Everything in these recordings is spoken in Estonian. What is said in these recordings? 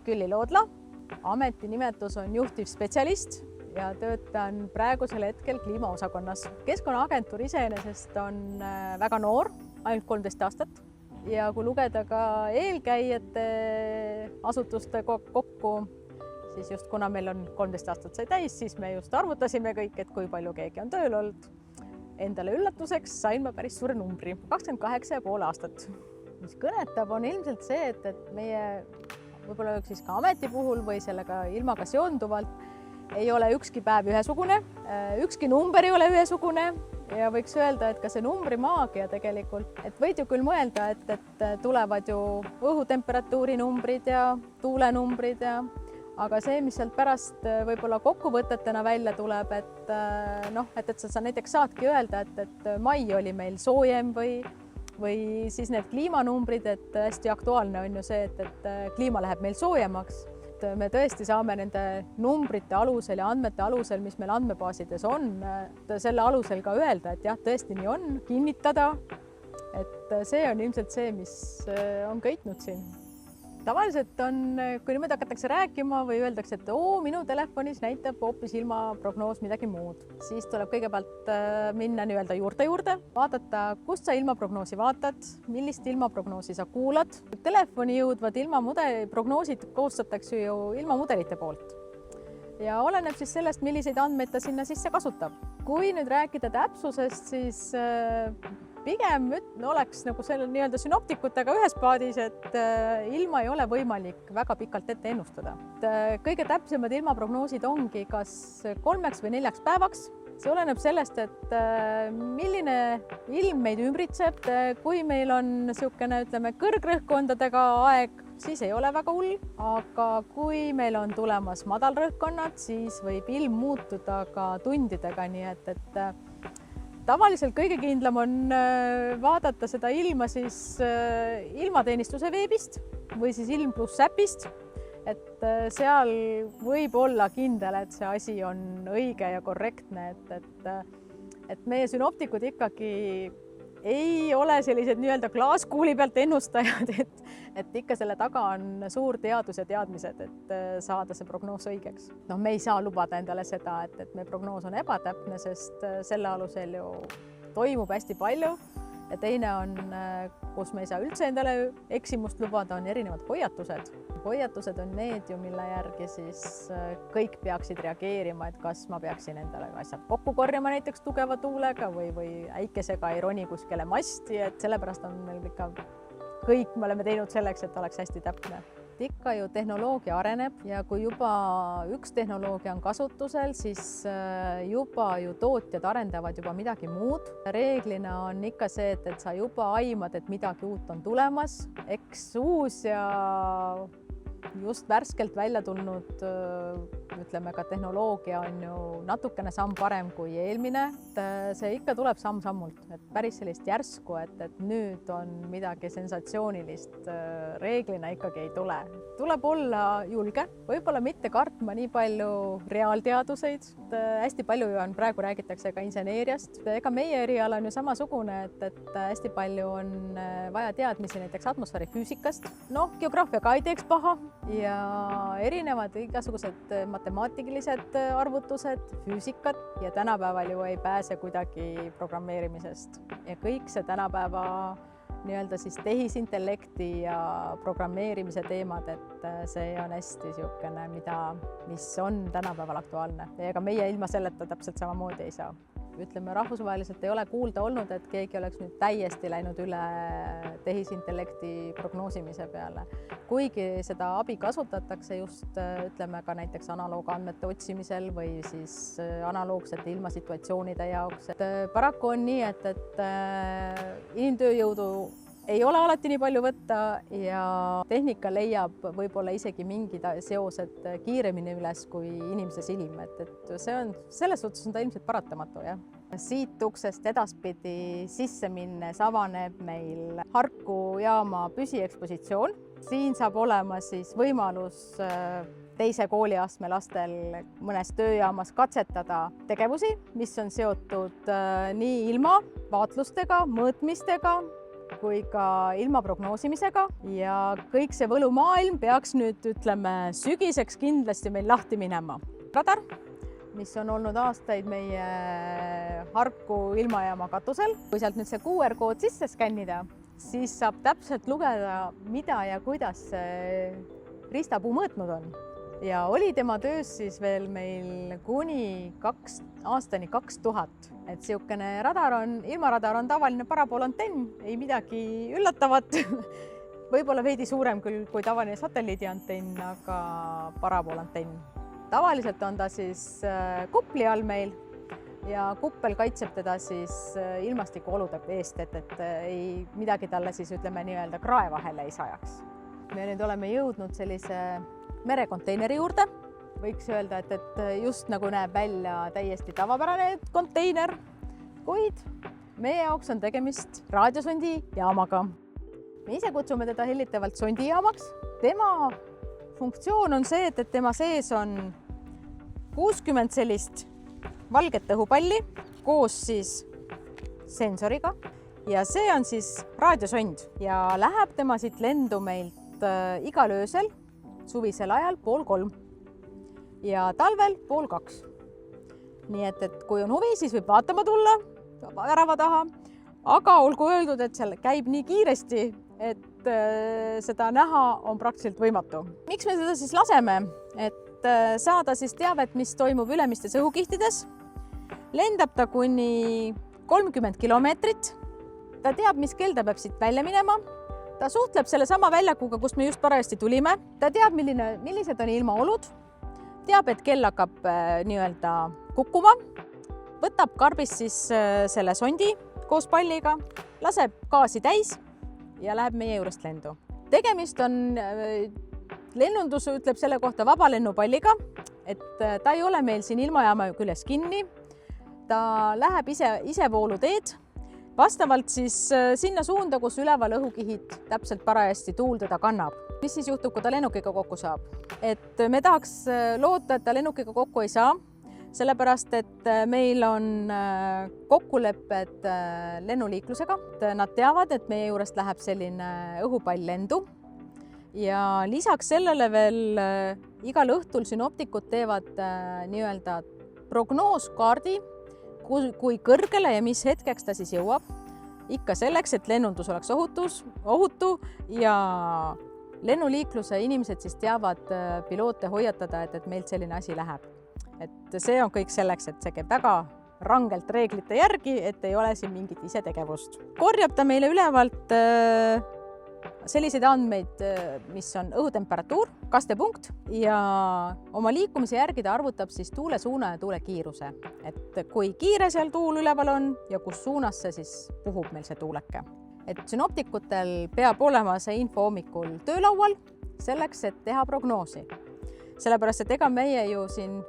Külli Loodla, ametinimetus on juhtivspetsialist ja töötan praegusel hetkel kliimaosakonnas. Keskkonnaagentuur iseenesest on väga noor, ainult 13 aastat. Ja kui lugeda ka eelkäijate asutuste kokku, siis just kuna meil on 13 aastat sai täis, siis me just arvutasime kõik, et kui palju keegi on tööl olnud. Endale üllatuseks sain ma päris suure numbri, 28,5 aastat. Mis kõnetab, on ilmselt see, et meie võib-olla siis ka ameti puhul või sellega ilmaga seonduvalt ei ole ükski päev ühesugune, ükski number ei ole ühesugune ja võiks öelda, et ka see numbri maagia tegelikult, et võid ju küll mõelda, et tulevad ju õhutemperatuuri numbrid ja tuulenumbrid aga see, mis sealt pärast võib-olla kokkuvõtetena välja tuleb, et sa näiteks saadki öelda, et mai oli meil soojem või siis need kliimanumbrid, et hästi aktuaalne on ju see, et kliima läheb meil soojemaks. Me tõesti saame nende numbrite alusel ja andmete alusel, mis meil andmebaasides on, selle alusel ka öelda, et jah, tõesti nii on, kinnitada, et see on ilmselt see, mis on köitnud siin. Tavaliselt on, kui niimoodi hakatakse rääkima või öeldakse, et minu telefonis näitab hoopis ilmaprognoos midagi muud. Siis tuleb kõigepealt minna nii-öelda juurde, vaadata, kust sa ilmaprognoosi vaatad, millist ilmaprognoosi sa kuulad. Telefoni jõudvad ilmaprognoosid koostatakse ju ilmamudelite poolt. Ja oleneb siis sellest, milliseid andmeid ta sinna sisse kasutab. Kui nüüd rääkida täpsusest, siis pigem oleks nagu selle nii-öelda synoptikutega ühes paadis, et ilma ei ole võimalik väga pikalt ette ennustada. Kõige täpsemad ilmaprognoosid ongi kas 3 või 4 päevaks. See oleneb sellest, et milline ilm meid ümbritseb. Kui meil on niisugune, ütleme, kõrgrõhkkondadega aeg, siis ei ole väga hull, aga kui meil on tulemas madalrõhkkonnad, siis võib ilm muutuda ka tundidega, nii et tavaliselt kõige kindlam on vaadata seda ilma siis ilmateenistuse veebist või siis Ilm+ äpist, et seal võib olla kindel, et see asi on õige ja korrektne, et meie sünoptikud ikkagi ei ole sellised nii-öelda klaaskuuli pealt ennustajad, et ikka selle taga on suur teadus ja teadmised, et saada see prognoos õigeks. Me ei saa lubada endale seda, et meie prognoos on ebatäpne, sest selle alusel ju toimub hästi palju. Ja teine on, kus me ei saa üldse endale eksimust lubada, on erinevad hoiatused. Hoiatused on need ju, mille järgi siis kõik peaksid reageerima, et kas ma peaksin endale asjad kokku korjama näiteks tugeva tuulega või äikesega ei roni kuskile masti, et sellepärast on meil ikka kõik me oleme teinud selleks, et oleks hästi täpne. Ikka ju tehnoloogia areneb ja kui juba üks tehnoloogia on kasutusel, siis juba ju tootjad arendavad juba midagi muud. Reeglina on ikka see, et sa juba aimad, et midagi uut on tulemas. Eks uus ja just värskelt välja tulnud, ütleme ka tehnoloogia on ju natukene samm parem kui eelmine. See ikka tuleb samm-sammult, et päris sellist järsku, et nüüd on midagi sensatsioonilist reeglina ikkagi ei tule. Tuleb olla julge, võib-olla mitte kartma nii palju reaalteaduseid. Hästi palju on praegu räägitakse ka inseneeriast. Ega meie eriala on ju samasugune, et hästi palju on vaja teadmisi näiteks atmosfäärifüüsikast. Geograafia ka ei teeks paha ja erinevad igasugused matemaatilised arvutused, füüsikat ja tänapäeval ju ei pääse kuidagi programmeerimisest. Ja kõik see tänapäeva nii-öelda siis tehisintellekti ja programmeerimise teemad, et see on hästi niisugune, mis on tänapäeval aktuaalne. Ega meie ilma selleta täpselt samamoodi ei saa. Ütleme, rahvusvaheliselt ei ole kuulda olnud, et keegi oleks nüüd täiesti läinud üle tehisintellekti prognoosimise peale. Kuigi seda abi kasutatakse just, ütleme, ka näiteks analoogandmete otsimisel või siis analoogsete ilmasituatsioonide jaoks. Paraku on nii, et inimtööjõudu ei ole alati nii palju võtta ja tehnika leiab võib-olla isegi mingid seosed kiiremini üles kui inimese silm, et see on, selles suhtes on ta ilmselt paratamatu, jah. Siit uksest edaspidi sisse minnes avaneb meil Harku jaama püsiekspositsioon. Siin saab olema siis võimalus teise kooliastme lastel mõnes tööjaamas katsetada tegevusi, mis on seotud nii ilma, vaatlustega, mõõtmistega, kui ka ilma prognoosimisega ja kõik see võlumaailm peaks nüüd, ütleme, sügiseks kindlasti meil lahti minema. Radar, mis on olnud aastaid meie Harku ilmajaama katusel. Kui sealt nüüd see QR-kood sisse skännida, siis saab täpselt lugeda, mida ja kuidas see ristapuu mõõtnud on. Ja oli tema töös siis veel meil kuni aastani 2000. Et siukene radar on, ilmaradar on tavaline parabolantenn, ei midagi üllatavat. Võib-olla veidi suurem küll kui tavaline satelliidiantenn, aga parabolantenn. Tavaliselt on ta siis kupli all meil ja kuppel kaitseb teda siis ilmastikuolude eest, et ei midagi talle siis ütleme nii-öelda krae vahele ei sajaks. Me nüüd oleme jõudnud sellise merekonteineri juurde. Võiks öelda, et just nagu näeb välja täiesti tavapärane konteiner, kuid meie jaoks on tegemist raadiosondi jaamaga. Me ise kutsume teda hellitavalt sondijaamaks. Tema funktsioon on see, et tema sees on 60 sellist valget õhupalli koos siis sensoriga ja see on siis raadiosond ja läheb tema siit lendu meilt igal öösel, suvisel ajal 2:30 ja talvel 1:30. Nii et kui on huvi, siis võib vaatama tulla värava taha, aga olgu öeldud, et seal käib nii kiiresti, et seda näha on praktiliselt võimatu. Miks me seda siis laseme? Et saada siis teavet, mis toimub ülemistes õhukihtides. Lendab ta kuni 30 kilomeetrit. Ta teab, mis kell ta peab siit välja minema. Ta suhtleb selle sama väljakuga, kust me just parajasti tulime. Ta teab, millised on ilmaolud. Teab, et kell hakkab nii-öelda kukkuma. Võtab karbist siis selle sondi koos palliga, laseb gaasi täis ja läheb meie juurest lendu. Tegemist on, lennundus ütleb selle kohta vabalennupalliga, et ta ei ole meil siin ilmajaama küljes kinni. Ta läheb isevooluteed vastavalt siis sinna suunda, kus üleval õhukihid täpselt parajasti tuul teda kannab. Mis siis juhtub, kui ta lennukiga kokku saab? Et me tahaks loota, et ta lennukiga kokku ei saa, sellepärast, et meil on kokkulepped lennuliiklusega. Nad teavad, et meie juurest läheb selline õhupall lendu ja lisaks sellele veel igal õhtul synoptikud teevad nii-öelda prognooskaardi, kui kõrgele ja mis hetkeks ta siis jõuab. Ikka selleks, et lennundus oleks ohutu ja lennuliikluse inimesed siis teavad piloote hoiatada, et meilt selline asi läheb. Et see on kõik selleks, et see käib väga rangelt reeglite järgi, et ei ole siin mingit isetegevust. Korjab ta meile ülevalt selliseid andmeid, mis on õhutemperatuur, kastepunkt ja oma liikumise järgi ta arvutab siis tuule suuna ja tuule kiiruse. Et kui kiire seal tuul üleval on ja kus suunas see siis puhub meil see tuuleke. Et synoptikutel peab olema see info hommikul töölaual selleks, et teha prognoosi. Sellepärast, et ega meie ju siin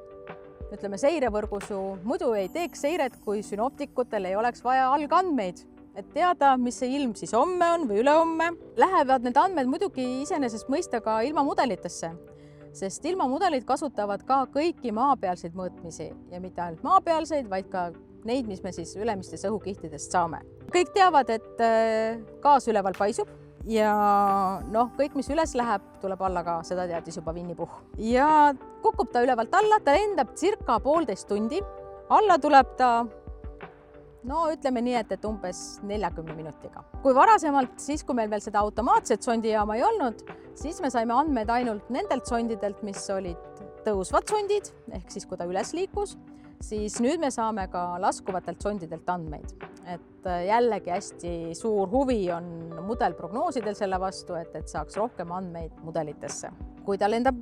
ütleme seirevõrgus ju muidu ei teeks seiret, kui synoptikutel ei oleks vaja algandmeid. Et teada, mis see ilm siis homme on või ülehomme. Lähevad need andmed muidugi iseenesest mõista ka ilmamudelitesse, sest ilmamudelid kasutavad ka kõiki maapealseid mõõtmisi ja mitte ainult maapealseid, vaid ka neid, mis me siis ülemistes õhukihtidest saame. Kõik teavad, et gaas üleval paisub ja kõik, mis üles läheb, tuleb alla ka, seda teadis juba Winnie-Puhh. Ja kukub ta ülevalt alla, ta lendab circa 1,5 tundi. Alla tuleb ta ütleme nii, et umbes 40 minutiga. Kui varasemalt, siis kui meil veel seda automaatset sondijaama ei olnud, siis me saime andmeid ainult nendelt sondidelt, mis olid tõusvad sondid, ehk siis kui ta üles liikus, siis nüüd me saame ka laskuvatelt sondidelt andmeid. Et jällegi hästi suur huvi on mudelprognoosidel selle vastu, et saaks rohkem andmeid mudelitesse. Kui ta lendab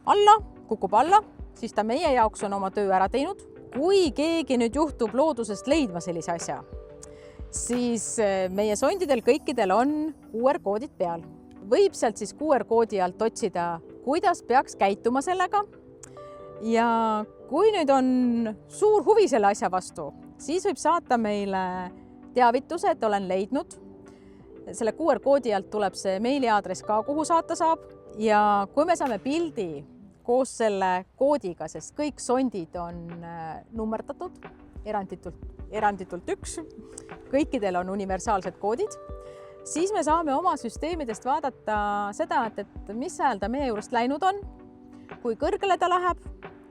alla, kukub alla, siis ta meie jaoks on oma töö ära teinud. Kui keegi nüüd juhtub loodusest leidma sellise asja, siis meie sondidel kõikidel on QR-koodid peal. Võib sealt siis QR-koodi alt otsida, kuidas peaks käituma sellega. Ja kui nüüd on suur huvi selle asja vastu, siis võib saata meile teavituse, et olen leidnud. Selle QR-koodi alt tuleb see meiliaadress ka, kuhu saata saab. Ja kui me saame pildi koos selle koodiga, sest kõik sondid on nummerdatud, eranditult 1. Kõikidel on universaalsed koodid. siis me saame oma süsteemidest vaadata seda, et mis ajal ta meie juurest läinud on, kui kõrgele ta läheb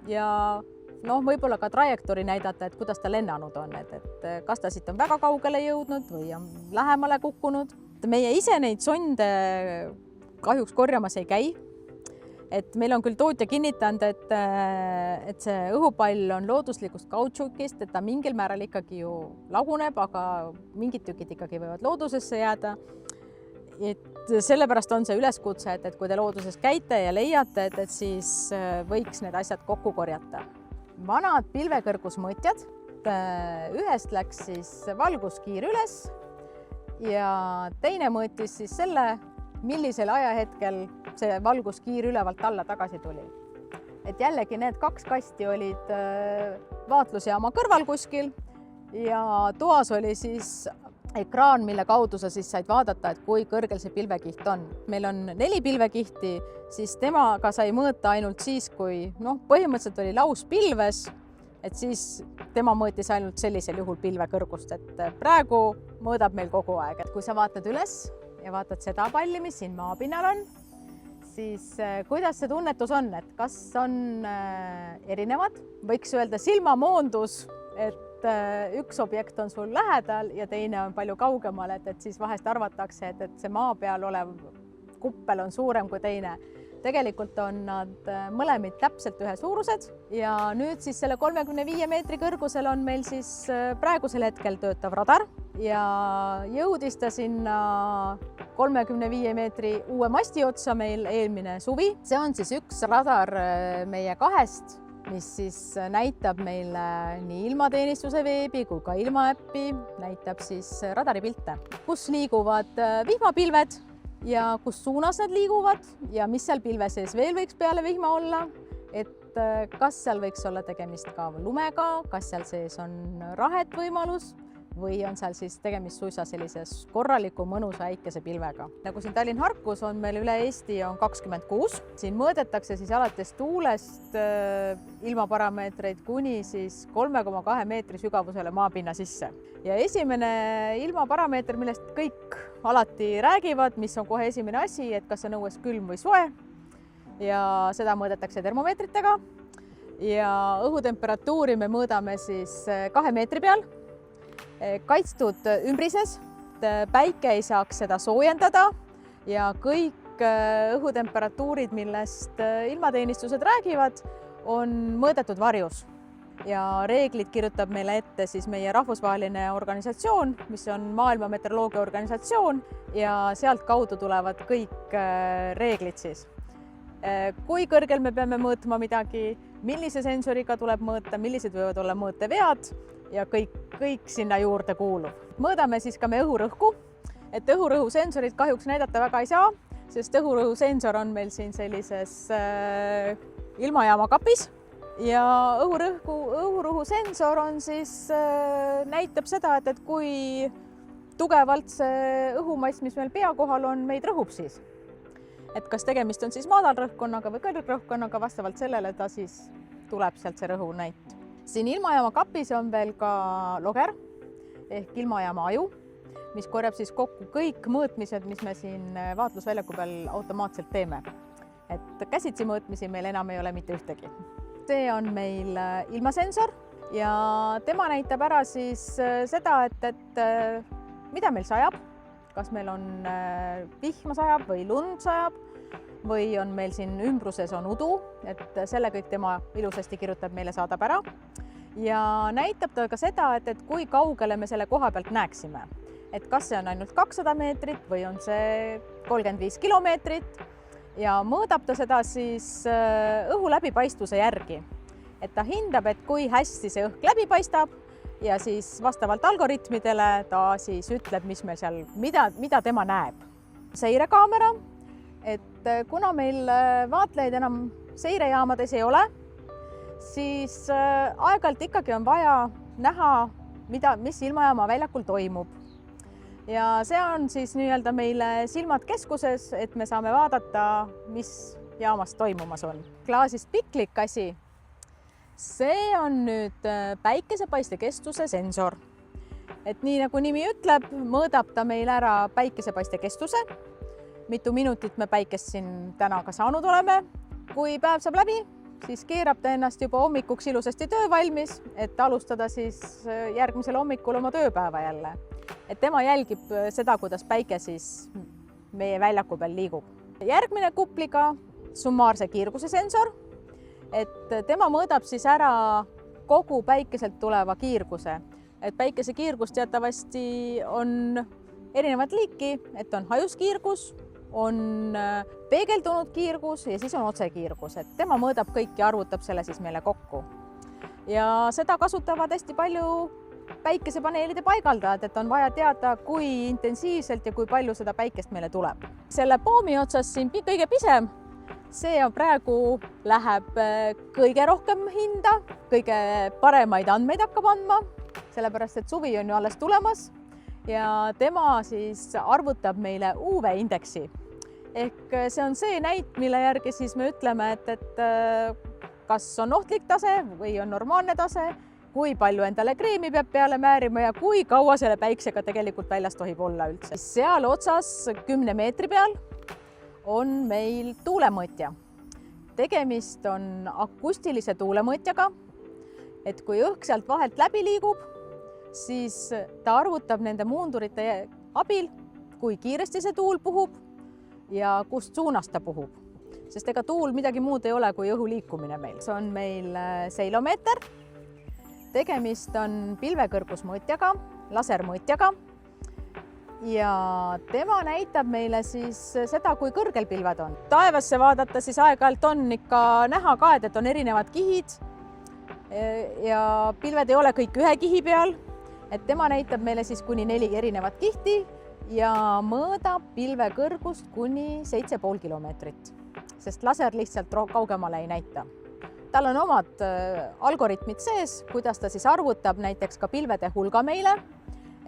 ja võib-olla ka trajektoori näidata, et kuidas ta lennanud on, et kas ta siit on väga kaugele jõudnud või on lähemale kukkunud. Meie ise neid sonde kahjuks korjamas ei käi. Et meil on küll tootja kinnitanud, et see õhupall on looduslikust kautšukist, et ta mingil määral ikkagi ju laguneb, aga mingid tükid ikkagi võivad loodusesse jääda. Et sellepärast on see üleskutse, et kui te looduses käite ja leiate, et siis võiks need asjad kokku korjata. Vanad pilvekõrgusmõõtjad, ühest läks siis valguskiir üles ja teine mõõtis siis selle, millisel ajahetkel see valguskiir ülevalt alla tagasi tuli. Et jällegi need 2 kasti olid vaatlusjaama kõrval kuskil ja toas oli siis ekraan, mille kaudu sa siis said vaadata, et kui kõrgel see pilvekiht on. Meil on 4 pilvekihti, siis temaga sai mõõta ainult siis, kui põhimõtteliselt oli laus pilves, et siis tema mõõtis ainult sellisel juhul pilvekõrgust, et praegu mõõdab meil kogu aeg. Et kui sa vaatad üles ja vaatad seda palli, mis siin maapinnal on, siis kuidas see tunnetus on, et kas on erinevad? Võiks öelda silmamoondus, et üks objekt on sul lähedal ja teine on palju kaugemal, et siis vahest arvatakse, et see maa peal olev kuppel on suurem kui teine. Tegelikult on nad mõlemid täpselt ühesuurused ja nüüd siis selle 35 meetri kõrgusel on meil siis praegusel hetkel töötav radar ja jõudis ta sinna 35 meetri uue masti otsa meil eelmine suvi. See on siis üks radar meie 2, mis siis näitab meile nii ilmateenistuse veebi kui ka ilmaäppi, näitab siis radaripilte, kus liiguvad vihmapilved ja kus suunas need liiguvad ja mis seal pilve sees veel võiks peale vihma olla, et kas seal võiks olla tegemist ka lumega, kas seal sees on rahet võimalus või on seal siis tegemist suisa sellises korraliku mõnusa äikesepilvega. Nagu siin Tallinn-Harkus on meil üle Eesti on 26. Siin mõõdetakse siis alates tuulest ilmaparameetreid kuni siis 3,2 meetri sügavusele maapinna sisse. Ja esimene ilmaparameeter, millest kõik alati räägivad, mis on kohe esimene asi, et kas on õues külm või soe. Ja seda mõõdetakse termomeetritega. Ja õhutemperatuuri me mõõdame siis 2 meetri peal. Kaitstud ümbrises, päike ei saaks seda soojendada ja kõik õhutemperatuurid, millest ilmateenistused räägivad, on mõõdetud varjus. Ja reeglid kirjutab meile ette siis meie rahvusvaheline organisatsioon, mis on Maailma Meteoroloogia Organisatsioon ja sealt kaudu tulevad kõik reeglid siis. Kui kõrgel me peame mõõtma midagi, millise sensoriga tuleb mõõta, millised võivad olla mõõtevead ja kõik sinna juurde kuulub. Mõõdame siis ka me õhurõhku, et õhurõhusensorit kahjuks näidata väga ei saa, sest õhurõhusensor on meil siin sellises ilmajaama kapis ja õhurõhusensor on siis, näitab seda, et kui tugevalt see õhumass, mis meil pea kohal on, meid rõhub siis. Et kas tegemist on siis madalrõhkkonnaga või kõrgrõhkkonnaga, vastavalt sellele ta siis tuleb sealt see rõhunäit. Siin ilmajaama kapis on veel ka loger ehk ilmajaama aju, mis korjab siis kokku kõik mõõtmised, mis me siin vaatlusväljaku peal automaatselt teeme. Et käsitsi mõõtmisi meil enam ei ole mitte ühtegi. See on meil ilmasensor ja tema näitab ära siis seda, et mida meil sajab, kas meil on vihma sajab või lund sajab või on meil siin ümbruses on udu, et selle kõik tema ilusasti kirjutab meile, saadab ära. Ja näitab ta ka seda, et kui kaugele me selle koha pealt näeksime. Et kas see on ainult 200 meetrit või on see 35 kilomeetrit ja mõõdab ta seda siis õhu läbipaistvuse järgi. Et ta hindab, et kui hästi see õhk läbi paistab ja siis vastavalt algoritmidele ta siis ütleb, mis meil seal, mida tema näeb. Seirekaamera, et kuna meil vaatlejaid enam seirejaamades ei ole, siis aeg-ajalt ikkagi on vaja näha, mis ilmajaama väljakul toimub. Ja see on siis nii-öelda meile silmad keskuses, et me saame vaadata, mis jaamas toimumas on. Klaasist piklik asi. See on nüüd päikesepaiste kestuse sensor. et nii nagu nimi ütleb, mõõdab ta meil ära päikesepaiste kestuse, mitu minutit me päikest siin täna ka saanud oleme. Kui päev saab läbi, siis keerab ta ennast juba hommikuks ilusasti töö valmis, et alustada siis järgmisel hommikul oma tööpäeva jälle. Et tema jälgib seda, kuidas päike siis meie väljaku peal liigub. Järgmine kupliga summaarse kiirguse sensor, et tema mõõdab siis ära kogu päikeselt tuleva kiirguse. Et päikese kiirgus teatavasti on erinevat liiki, et on hajuskiirgus, on peegeldunud kiirgus ja siis on otsekiirgus, et tema mõõdab kõik ja arvutab selle siis meile kokku. Ja seda kasutavad hästi palju päikesepaneelide paigaldajad, et on vaja teada, kui intensiivselt ja kui palju seda päikest meile tuleb. Selle poomi otsas siin kõige pisem, see praegu läheb kõige rohkem hinda, kõige paremaid andmeid hakkab andma, sellepärast et suvi on ju alles tulemas ja tema siis arvutab meile UV-indeksi. Ehk see on see näit, mille järgi siis me ütleme, et kas on ohtlik tase või on normaalne tase, kui palju endale kreemi peab peale määrima ja kui kaua selle päiksega tegelikult väljas tohib olla üldse. Seal otsas 10 meetri peal on meil tuulemõõtja. Tegemist on akustilise tuulemõõtjaga, et kui õhk sealt vahelt läbi liigub, siis ta arvutab nende muundurite abil, kui kiiresti see tuul puhub ja kust suunast ta puhub. Sest ega tuul midagi muud ei ole kui õhu liikumine meil. See on meil seilomeeter. Tegemist on pilvekõrgusmõõtjaga, lasermõõtjaga ja tema näitab meile siis seda, kui kõrgel pilved on. Taevasse vaadata siis aeg-ajalt on ikka näha ka, et on erinevad kihid ja pilved ei ole kõik ühe kihi peal. Et tema näitab meile siis kuni 4 erinevat kihti ja mõõdab pilve kõrgust kuni 7,5 kilomeetrit, sest laser lihtsalt kaugemale ei näita. Tal on omad algoritmid sees, kuidas ta siis arvutab näiteks ka pilvede hulga meile,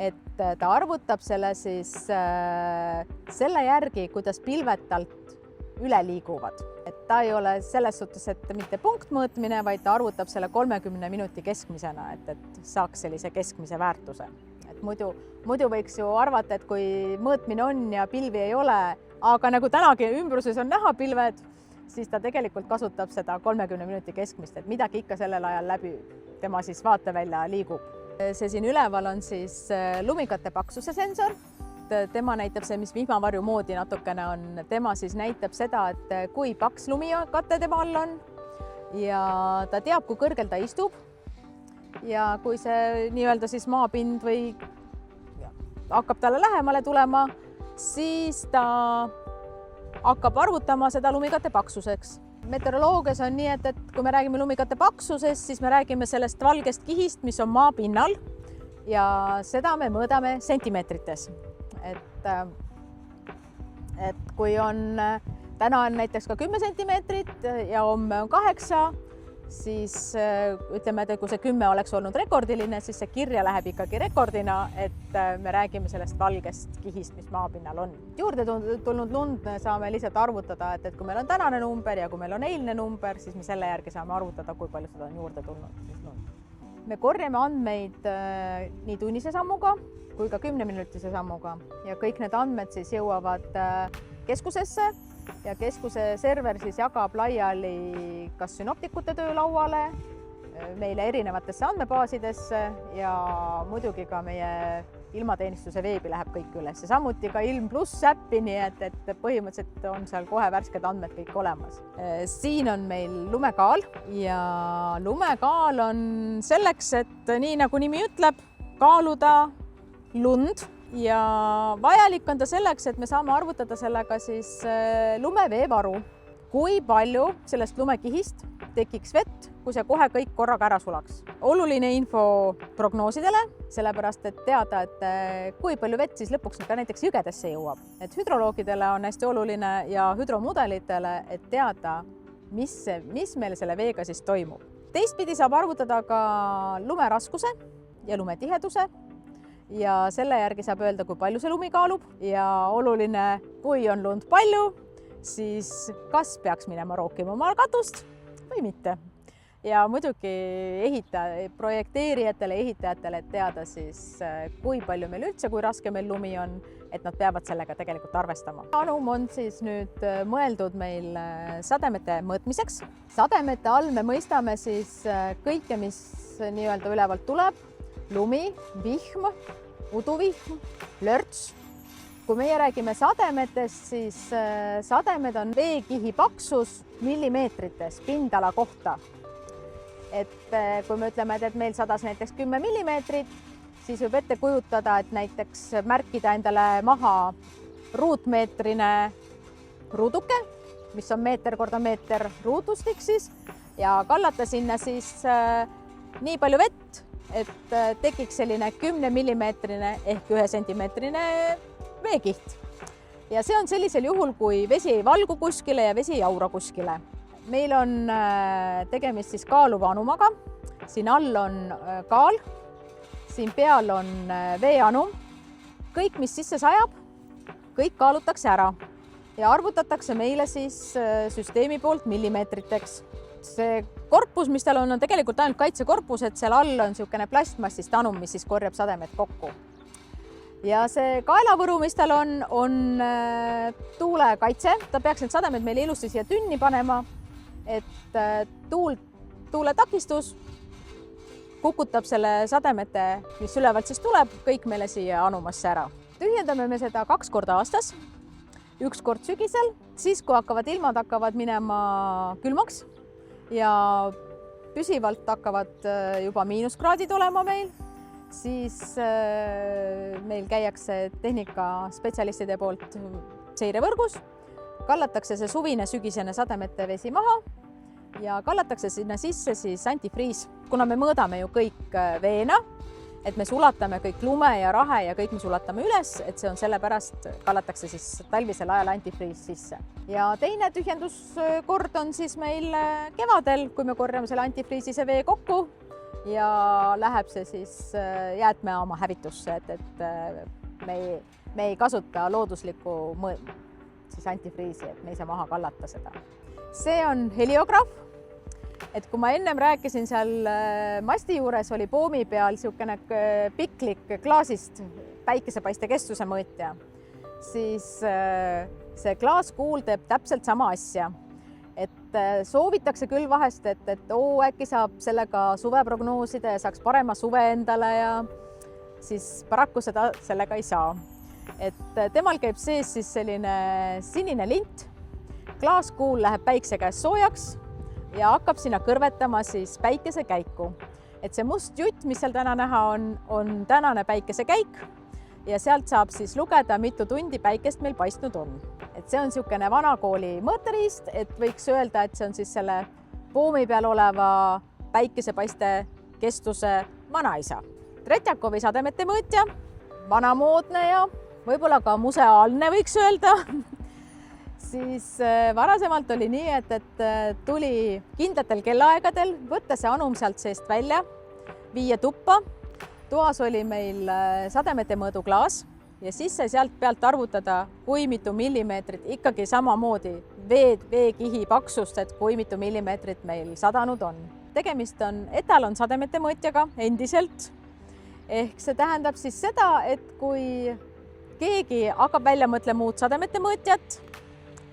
et ta arvutab selle siis selle järgi, kuidas pilved talt üle liiguvad. Et ta ei ole selles suhtes, et mitte punktmõõtmine, vaid ta arvutab selle 30 minuti keskmisena, et saaks sellise keskmise väärtuse. Et muidu võiks ju arvata, et kui mõõtmine on ja pilvi ei ole, aga nagu tänagi ümbruses on näha pilved, siis ta tegelikult kasutab seda 30 minuti keskmist, et midagi ikka sellel ajal läbi tema siis vaatevälja liigub. See siin üleval on siis lumikate paksuse sensor. Tema näitab see, mis vihmavarju moodi natukene on. Tema siis näitab seda, et kui paks lumikate tema all on ja ta teab, kui kõrgel ta istub. Ja kui see nii-öelda siis maapind või hakkab talle lähemale tulema, siis ta hakkab arvutama seda lumikate paksuseks. Meteoroloogias on nii, et kui me räägime lumikate paksusest, siis me räägime sellest valgest kihist, mis on maapinnal ja seda me mõõdame sentimeetrites. Et kui on, täna on näiteks ka 10 sentimeetrit ja homme on 8, siis ütleme, et kui see 10 oleks olnud rekordiline, siis see kirja läheb ikkagi rekordina, et me räägime sellest valgest kihist, mis maapinnal on. Juurde tulnud lund saame lihtsalt arvutada, et kui meil on tänane number ja kui meil on eilne number, siis me selle järgi saame arvutada, kui palju seda on juurde tulnud. Me korjame andmeid nii tunnise sammuga kui ka 10-minutise sammuga ja kõik need andmed siis jõuavad keskusesse ja keskuse server siis jagab laiali kas synoptikute töölauale, meile erinevatesse andmebaasidesse ja muidugi ka meie ilmateenistuse veebi läheb kõik üles ja samuti ka Ilm Pluss äppi, nii et põhimõtteliselt on seal kohe värsked andmed kõik olemas. Siin on meil lumekaal ja lumekaal on selleks, et nii nagu nimi ütleb, kaaluda lund ja vajalik on ta selleks, et me saame arvutada sellega siis lumeveevaru, kui palju sellest lumekihist tekiks vett, kui see kohe kõik korraga ära sulaks. Oluline info prognoosidele, sellepärast et teada, et kui palju vett siis lõpuks ka näiteks jõgedesse jõuab. Et hüdroloogidele on hästi oluline ja hüdromudelitele, et teada, mis meil selle veega siis toimub. Teistpidi saab arvutada ka lumeraskuse ja lumetiheduse ja selle järgi saab öelda, kui palju see lumi kaalub ja oluline, kui on lund palju, siis kas peaks minema rookima oma katust või mitte. ja muidugi projekteerijatele, ehitajatele, et teada siis, kui palju meil üldse, kui raske meil lumi on, et nad peavad sellega tegelikult arvestama. Anum on siis nüüd mõeldud meil sademete mõõtmiseks. Sademete all me mõistame siis kõike, mis nii-öelda ülevalt tuleb, lumi, vihm, uduvihm, lörts. Kui meie räägime sademetest, siis sademed on veekihi paksus millimeetrites pindala kohta. Et kui me ütleme, et meil sadas näiteks 10 millimeetrit, siis võib ette kujutada, et näiteks märkida endale maha ruutmeetrine ruuduke, mis on meeter korda meeter ruudustik siis, ja kallata sinna siis nii palju vett, et tekiks selline 10 millimeetrine ehk 1 sentimeetrine veekiht. Ja see on sellisel juhul, kui vesi ei valgu kuskile ja vesi ei aura kuskile. Meil on tegemist siis kaaluva anumaga. Siin all on kaal, siin peal on veeanum. Kõik, mis sisse sajab, kõik kaalutakse ära ja arvutatakse meile siis süsteemi poolt millimeetriteks. See korpus, mis tal on tegelikult ainult kaitsekorpus, et seal all on niisugune plastmassist anum, mis siis korjab sademed kokku. Ja see kaelavõru, mis tal on tuulekaitse. Ta peaks need sademed meile ilusti siia tünni panema, et tuuletakistus kukutab selle sademete, mis ülevalt siis tuleb, kõik meile siia anumasse ära. Tühjendame me seda 2 korda aastas, 1 kord sügisel, siis kui ilmad hakkavad minema külmaks ja püsivalt hakkavad juba miinuskraadid olema meil, siis meil käiakse tehnikaspetsialistide poolt seirevõrgus, kallatakse see suvine sügisene sademete vesi maha ja kallatakse sinna sisse siis antifriis. Kuna me mõõdame ju kõik veena, et me sulatame kõik lume ja rahe ja kõik me sulatame üles, et see on sellepärast, kallatakse siis talvisel ajal antifriis sisse. Ja teine tühjenduskord on siis meil kevadel, kui me korjame selle antifriisise vee kokku ja läheb see siis jäätmejaama hävitusse, et me ei kasuta looduslikku siis antifriisi, et me ei saa maha kallata seda. See on heliograaf, et kui ma ennem rääkisin, seal masti juures oli poomi peal niisugune piklik klaasist päikesepaiste kestuse mõõtja, siis see klaaskuul teeb täpselt sama asja. Et soovitakse küll vahest, et äkki saab sellega suve prognoosida ja saaks parema suve endale ja siis paraku seda sellega ei saa. Et temal käib sees siis selline sinine lint, klaaskuul läheb päikse käes soojaks ja hakkab sinna kõrvetama siis päikese käiku. Et see must jutt, mis seal täna näha on tänane päikese käik ja sealt saab siis lugeda, mitu tundi päikest meil paistnud on. Et see on niisugune vanakooli mõõteriist, et võiks öelda, et see on siis selle poomi peal oleva päikesepaiste kestuse vanaisa. Tretjakovi sademete mõõtja, vanamoodne ja võib-olla ka museaalne võiks öelda. Siis varasemalt oli nii, et tuli kindlatel kellaaegadel võtta see anum sealt seest välja, viia tuppa. Toas oli meil sademete mõõduklaas ja siis sai sealt pealt arvutada, kui mitu millimeetrit ikkagi samamoodi veekihi paksust, et kui mitu millimeetrit meil sadanud on. Tegemist on etalonsademete mõõtjaga endiselt. Ehk see tähendab siis seda, et kui keegi hakkab välja mõtlema uut sademete mõõtjat,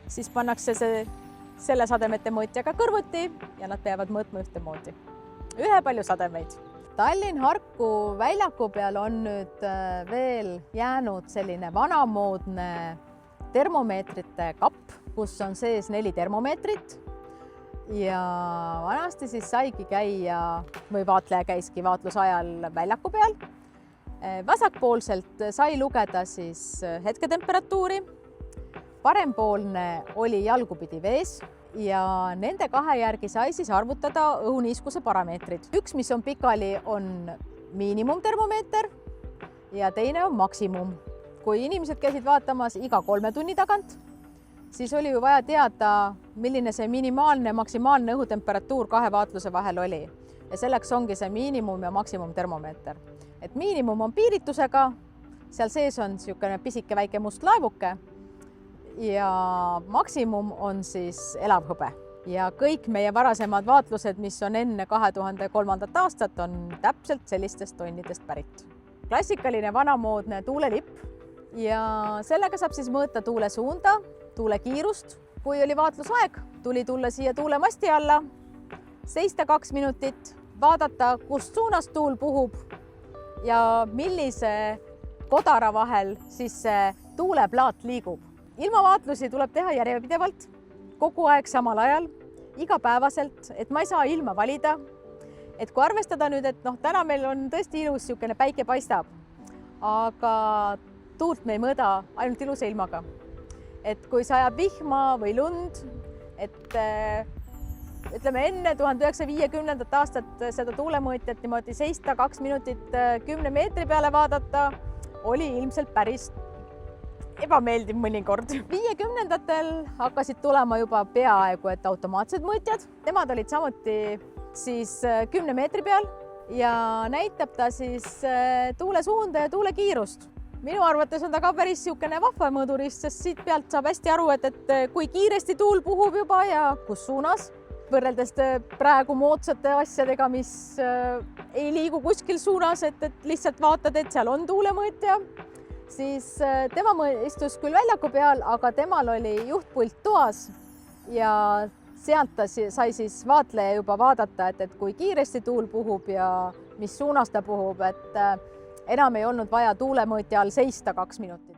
siis pannakse selle sademete mõõtjaga kõrvuti ja nad peavad mõõtma ühtemoodi. Ühepalju sademeid. Tallinn-Harku väljaku peal on nüüd veel jäänud selline vanamoodne termomeetrite kapp, kus on sees 4 termomeetrit ja vanasti siis saigi käia või vaatleja käiski vaatlusajal väljaku peal. Vasakpoolselt sai lugeda siis hetketemperatuuri, parempoolne oli jalgupidi vees ja nende kahe järgi sai siis arvutada õhuniiskuse parameetrid. Üks, mis on pikali, on miinimumtermomeeter ja teine on maksimum. Kui inimesed käisid vaatamas iga 3 tunni tagant, siis oli ju vaja teada, milline see minimaalne ja maksimaalne õhutemperatuur kahe vaatluse vahel oli. Ja selleks ongi see miinimum ja maksimum termomeeter. Et miinimum on piiritusega, seal sees on niisugune pisike väike must laevuke ja maksimum on siis elavhõbe. ja kõik meie varasemad vaatlused, mis on enne 2003. aastat, on täpselt sellistest tonnidest pärit. Klassikaline vanamoodne tuulelipp ja sellega saab siis mõõta tuule suunda, tuule kiirust. Kui oli vaatlusaeg, tuli tulla siia tuulemasti alla, seista 2 minutit, vaadata, kust suunast tuul puhub ja millise kodara vahel siis see tuuleplaat liigub. Ilmavaatlusi tuleb teha järjepidevalt, kogu aeg samal ajal, igapäevaselt, et ma ei saa ilma valida. Et kui arvestada nüüd, et täna meil on tõesti ilus niisugune päike paistab, aga tuult me ei mõõda ainult ilusa ilmaga. Et kui sajab vihma või lund, et ütleme enne 1950. aastat seda tuulemõõtjat niimoodi seista 2 minutit 10 meetri peale vaadata, oli ilmselt päris ebameeldiv mõnikord. 50-ndatel hakkasid tulema juba peaaegu et automaatsed mõõtjad. Nemad olid samuti siis 10 meetri peal ja näitab ta siis tuule suunda ja tuule kiirust. Minu arvates on ta ka päris niisugune vahva mõõdurist, sest siit pealt saab hästi aru, et kui kiiresti tuul puhub juba ja kus suunas. Võrreldes praegu moodsate asjadega, mis ei liigu kuskil suunas, et lihtsalt vaatad, et seal on tuulemõõtja, siis tema istus küll väljaku peal, aga temal oli juhtpult toas ja sealt ta sai siis vaatleja juba vaadata, et kui kiiresti tuul puhub ja mis suunas ta puhub, et enam ei olnud vaja tuulemõõtja all seista 2 minutit.